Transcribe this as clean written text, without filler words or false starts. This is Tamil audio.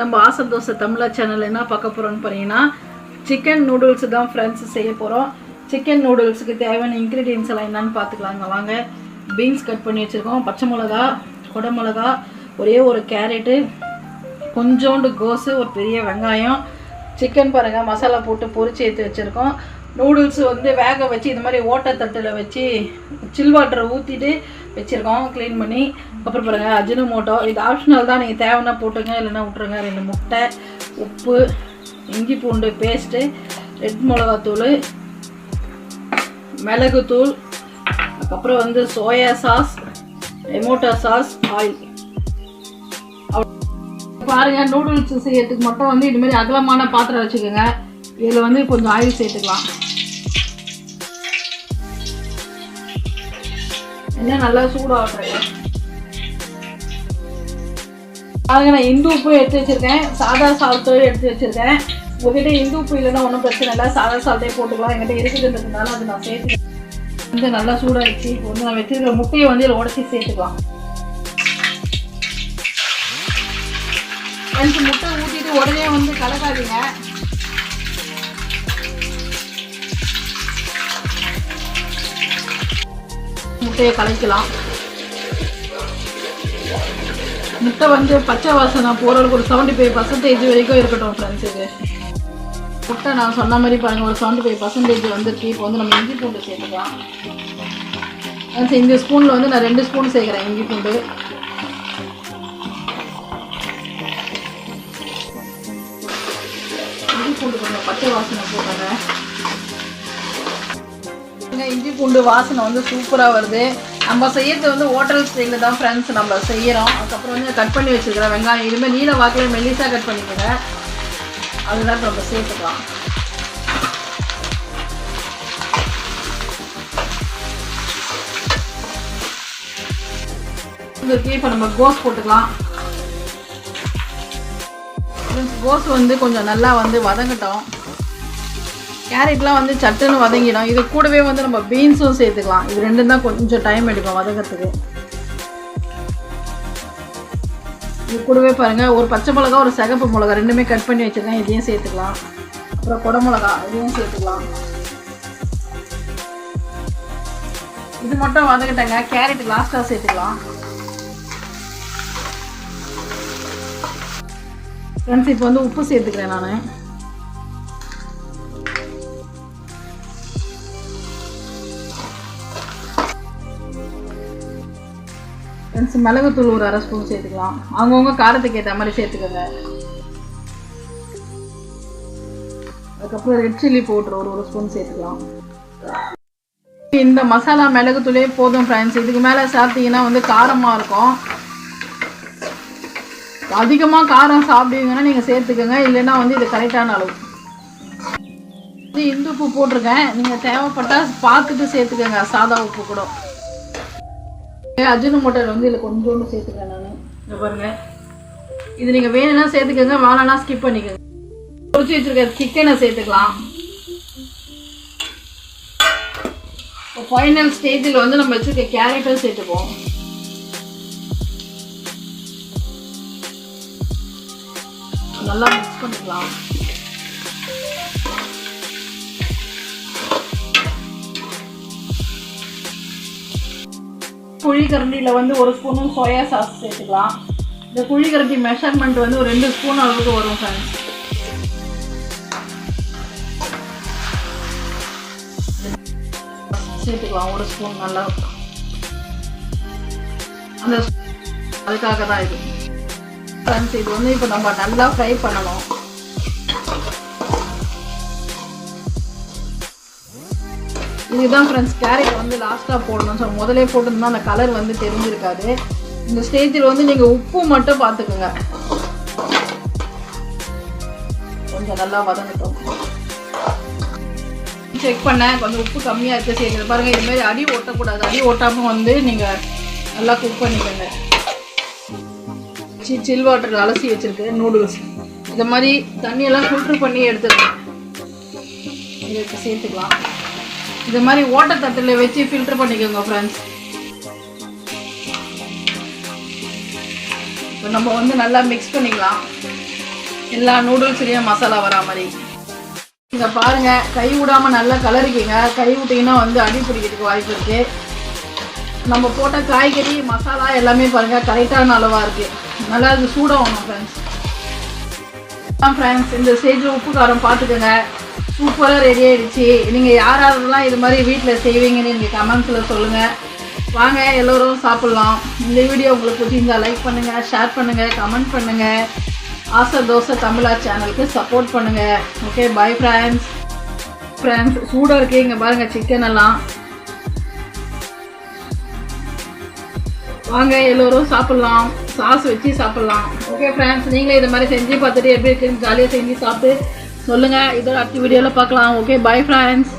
நம்ம ஆசை தோசை தமிழா சேனல் என்ன பார்க்க போகிறோம்னு பார்த்தீங்கன்னா சிக்கன் நூடுல்ஸ் தான் ஃப்ரெண்ட்ஸ் செய்ய போகிறோம். சிக்கன் நூடுல்ஸுக்கு தேவையான இன்க்ரீடியன்ஸ் எல்லாம் என்னன்னு பார்த்துக்கலாங்க வாங்க. பீன்ஸ் கட் பண்ணி வச்சுருக்கோம், பச்சை மிளகா, குடை மிளகா, ஒரே ஒரு கேரட்டு, கொஞ்சோண்டு கோஸு, ஒரு பெரிய வெங்காயம், சிக்கன் பாருங்கள் மசாலா போட்டு பொரிச்சு எடுத்து வச்சுருக்கோம். நூடுல்ஸ் வந்து வேக வச்சு இது மாதிரி ஓட்டத்தட்டில் வச்சு சில் வாட்டரை ஊற்றிட்டு வச்சுருக்கோம் க்ளீன் பண்ணி. அப்புறம் பாருங்கள் அஜினோமோட்டோ, இது ஆப்ஷனல் தான், நீங்கள் தேவைன்னா போட்டுங்க இல்லைன்னா விட்ருங்க. 2 முட்டை, உப்பு, இஞ்சி பூண்டு பேஸ்ட்டு, ரெட் மிளகாத்தூள், மிளகுத்தூள், அதுக்கப்புறம் வந்து soya sauce, tomato sauce, oil. பாருங்கள் நூடுல்ஸ் செய்யறதுக்கு மட்டும் வந்து இதுமாரி அகலமான பாத்திரம் வச்சுக்கோங்க. இதில் வந்து கொஞ்சம் ஆயில் சேர்த்துக்கலாம். என்ன நல்லா சூடாக பாருங்க. நான் இந்து உப்பு எடுத்து வச்சுருக்கேன், சாதா சால்ட்டும் எடுத்து வச்சுருக்கேன். உங்ககிட்ட இந்து உப்பு இல்லைன்னா ஒன்றும் பிரச்சனை இல்லை, சாதா சால்ட்டே போட்டுக்கலாம். என்கிட்ட இருக்குதுன்றதுனால அது நான் சேர்த்துக்கிறேன். வந்து நல்லா சூடாகிடுச்சு. இப்போ வந்து நான் வச்சுருக்கிற முட்டையை வந்து இதில் உடச்சி சேர்த்துக்கலாம். 2 முட்டை ஊற்றிட்டு உடனே வந்து கலக்காதீங்க. முட்டையை கலக்கலாம். முட்டை வந்து பச்சை வாசனை போகிறதுக்கு ஒரு 75% வரைக்கும் இருக்கட்டும் ஃப்ரெண்ட்ஸ். இது முட்டை நான் சொன்ன மாதிரி பாருங்கள் ஒரு 75% வந்துருக்கு. இப்போ வந்து நம்ம இஞ்சி பூண்டு சேர்த்துக்கலாம். இந்த ஸ்பூனில் வந்து நான் 2 ஸ்பூன் சேர்க்குறேன் இஞ்சி பூண்டு. இஞ்சி பூண்டு கொஞ்சம் பச்சை வாசனை போடுறேன். இஞ்சி பூண்டு வாசனை வந்து சூப்பராக வருது. நம்ம செய்யறது வந்து ஹோட்டல் ஸ்டைலில் தான் ஃப்ரெண்ட்ஸ் நம்ம செய்கிறோம். அதுக்கப்புறம் வந்து கட் பண்ணி வச்சுருக்கிற வெங்காயம் இதுமாதிரி நீல வாக்கில் மெல்லிசாக கட் பண்ணிக்கோங்க. அதுதான் நம்ம சேர்த்துக்கலாம். இப்போ நம்ம கோஸ் போட்டுக்கலாம். கோஸ் வந்து கொஞ்சம் நல்லா வந்து வதங்கட்டும். கேரட்லாம் வந்து சட்டுன்னு வதங்கிடும். இது கூடவே வந்து நம்ம பீன்ஸும் சேர்த்துக்கலாம். இது 2 தான் கொஞ்சம் டைம் எடுக்கும் வதங்கிறதுக்கு. இது கூடவே பாருங்கள் ஒரு பச்சை மிளகா, ஒரு சிகப்பு மிளகா 2மே கட் பண்ணி வச்சுருக்கேன். இதையும் சேர்த்துக்கலாம். அப்புறம் குடை மிளகா இதையும் சேர்த்துக்கலாம். இது மட்டும் வதங்கிட்டாங்க. கேரட் லாஸ்ட்டாக சேர்த்துக்கலாம். ஃப்ரெண்ட்ஸ் இப்போ வந்து உப்பு சேர்த்துக்கிறேன் நான். மிளகுத்தூள் ஒரு 1/2 ஸ்பூன் சேர்த்துக்கலாம். அவங்கவுங்க காரத்துக்கு ஏற்ற மாதிரி சேர்த்துக்கோங்க. அதுக்கப்புறம் ரெட் சில்லி பவுடர் ஒரு 1 ஸ்பூன் சேர்த்துக்கலாம். இந்த மசாலா மிளகுத்தூளே போதும் ஃப்ரெண்ட்ஸ். இதுக்கு மேலே சாப்பிட்டீங்கன்னா வந்து காரமாக இருக்கும். அதிகமாக காரம் சாப்பிடுவீங்கன்னா நீங்கள் சேர்த்துக்கோங்க, இல்லைன்னா வந்து இது கரெக்டான அளவு. இது இந்து உப்பு போட்டிருக்கேன், நீங்கள் தேவைப்பட்டால் பார்த்துட்டு சேர்த்துக்கோங்க. சாதா உப்பு கூட. அஜினோமோட்டோ வந்து இதில் கொஞ்சோண்டு சேர்த்துக்கிறேன் நான். இங்கே பாருங்கள், இது நீங்கள் வேணும்னா சேர்த்துக்கோங்க, வேணான்னா ஸ்கிப் பண்ணிக்கோங்க. பொரிச்சு வச்சுருக்க சிக்கனை சேர்த்துக்கலாம். இப்போ ஃபைனல் ஸ்டேஜில் வந்து நம்ம வச்சுருக்க கேரட்டும் சேர்த்துப்போம். நல்லா மிக்ஸ் பண்ணிக்கலாம். குழிக்கரண்டியில் வந்து 1 ஸ்பூனும் சோயா சாஸ் சேர்த்துக்கலாம். இந்த குழிக்கரண்டி மெஷர்மெண்ட் வந்து ஒரு 2 ஸ்பூன் அளவுக்கு வரும் ஃப்ரெண்ட்ஸ். சேர்த்துக்கலாம் 1 ஸ்பூன். நல்லா அந்த அதுக்காக தான் இது ஃப்ரெண்ட்ஸ். இது வந்து இப்போ நம்ம நல்லா ஃப்ரை பண்ணணும். இதுதான் ஃப்ரெண்ட்ஸ் கேரட் வந்து லாஸ்ட்டாக போடணும். ஸோ முதலே போட்டிருந்தா அந்த கலர் வந்து தெரிஞ்சிருக்காது. இந்த ஸ்டேஜில் வந்து நீங்கள் உப்பு மட்டும் பார்த்துக்குங்க. கொஞ்சம் நல்லா வதங்கட்டும். செக் பண்ணேன், கொஞ்சம் உப்பு கம்மியாக இருக்குது சேர்க்குறது. பாருங்கள் இதுமாரி அடி ஒட்டக்கூடாது. அடி ஒட்டாமல் வந்து நீங்கள் நல்லா குக் பண்ணிக்கோங்க. சில் வாட்டர் அலசி வச்சுருக்கு நூடுல்ஸ். இந்த மாதிரி தண்ணியெல்லாம் ஃபில்ட்ரு பண்ணி எடுத்துருக்கேன். இதுக்கு சேர்த்துக்கலாம். இது மாதிரி ஓட்டத்தட்டில் வச்சு ஃபில்டர் பண்ணிக்கோங்க ஃப்ரெண்ட்ஸ். இப்போ நம்ம வந்து நல்லா மிக்ஸ் பண்ணிக்கலாம். எல்லா நூடுல்ஸ்லேயும் மசாலா வரா மாதிரி. இங்கே பாருங்கள், கை விடாமல் நல்லா கலரிக்கிங்க. கை விட்டிங்கன்னா வந்து அடி பிடிக்கிறதுக்கு வாய்ப்பு இருக்குது. நம்ம போட்ட காய்கறி மசாலா எல்லாமே பாருங்கள் கரெக்டான அளவாக இருக்குது. நல்லா அது சூடாகணும் ஃப்ரெண்ட்ஸ். ஃப்ரெண்ட்ஸ் இந்த ஸ்டேஜில் உப்பு காரம் பார்த்துக்கோங்க. சூப்பராக ரெடி ஆகிடுச்சு. நீங்கள் யாரெல்லாம் இது மாதிரி வீட்டில் செய்வீங்கன்னு நீங்கள் கமெண்ட்ஸில் சொல்லுங்கள். வாங்க எல்லோரும் சாப்பிட்லாம். இந்த வீடியோ உங்களுக்கு பிடிச்சிருந்தால் லைக் பண்ணுங்கள், ஷேர் பண்ணுங்கள், கமெண்ட் பண்ணுங்கள். ஆசை தோசை தமிழா சேனலுக்கு சப்போர்ட் பண்ணுங்கள். Okay, bye friends. சூடாக இருக்குது. இங்கே பாருங்கள் சிக்கன் எல்லாம். வாங்க எல்லோரும் சாப்பிட்லாம். சாஸ் வச்சு சாப்பிட்லாம். ஓகே ஃப்ரெண்ட்ஸ், நீங்களே இது மாதிரி செஞ்சு பார்த்துட்டு எப்படி இருக்குன்னு ஜாலியாக செஞ்சு சாப்பிட்டு சொல்லுங்கள். இதோட அடுத்த வீடியோவில் பார்க்கலாம். Okay, bye friends.